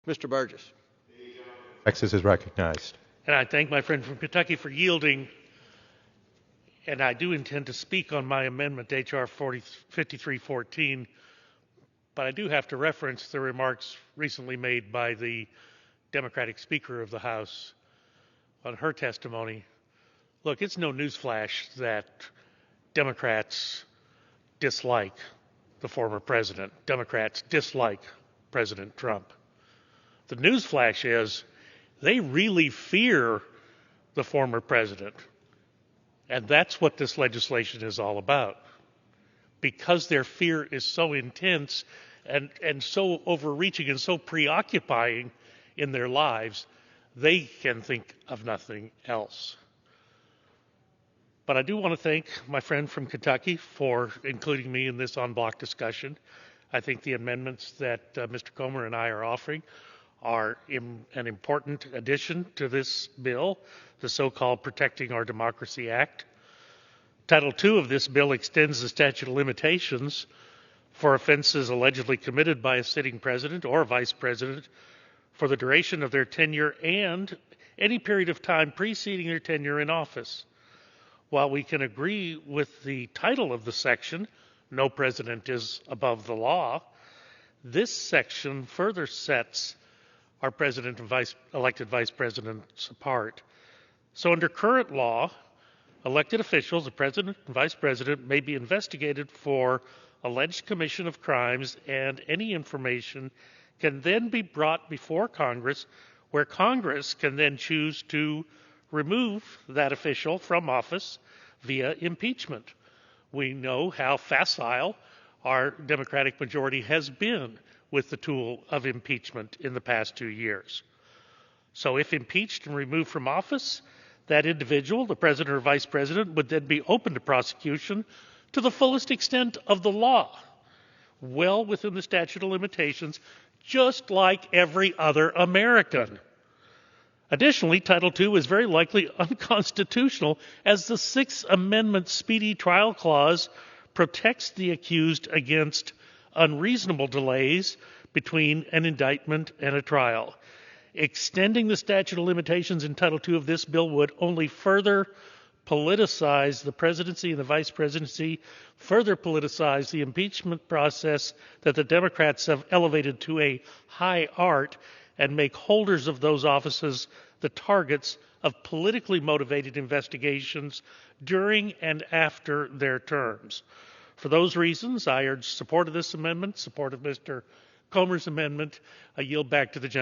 Mr. Burgess. Texas is recognized. And I thank my friend from Kentucky for yielding. And I do intend to speak on my amendment to H.R. 5314, but I do have to reference the remarks recently made by the Democratic Speaker of the House on her testimony. Look, it's no newsflash that Democrats dislike the former president. Democrats dislike President Trump. The newsflash is they really fear the former president. And that's what this legislation is all about. Because their fear is so intense and so overreaching and so preoccupying in their lives, they can think of nothing else. But I do want to thank my friend from Kentucky for including me in this en bloc discussion. I think the amendments that Mr. Comer and I are offering are an important addition to this bill, the so-called Protecting Our Democracy Act. Title II of this bill extends the statute of limitations for offenses allegedly committed by a sitting president or vice president for the duration of their tenure and any period of time preceding their tenure in office. While we can agree with the title of the section, no president is above the law, this section further sets our president and elected vice presidents apart. So under current law, elected officials, the president and vice president, may be investigated for alleged commission of crimes, and any information can then be brought before Congress, where Congress can then choose to remove that official from office via impeachment. We know how facile our Democratic majority has been with the tool of impeachment in the past 2 years. So if impeached and removed from office, that individual, the president or vice president, would then be open to prosecution to the fullest extent of the law, well within the statute of limitations, just like every other American. Additionally, Title II is very likely unconstitutional, as the Sixth Amendment Speedy Trial Clause protects the accused against unreasonable delays between an indictment and a trial. Extending the statute of limitations in Title II of this bill would only further politicize the presidency and the vice presidency, further politicize the impeachment process that the Democrats have elevated to a high art, and make holders of those offices the targets of politically motivated investigations during and after their terms. For those reasons, I urge support of this amendment, support of Mr. Comer's amendment. I yield back to the gentleman.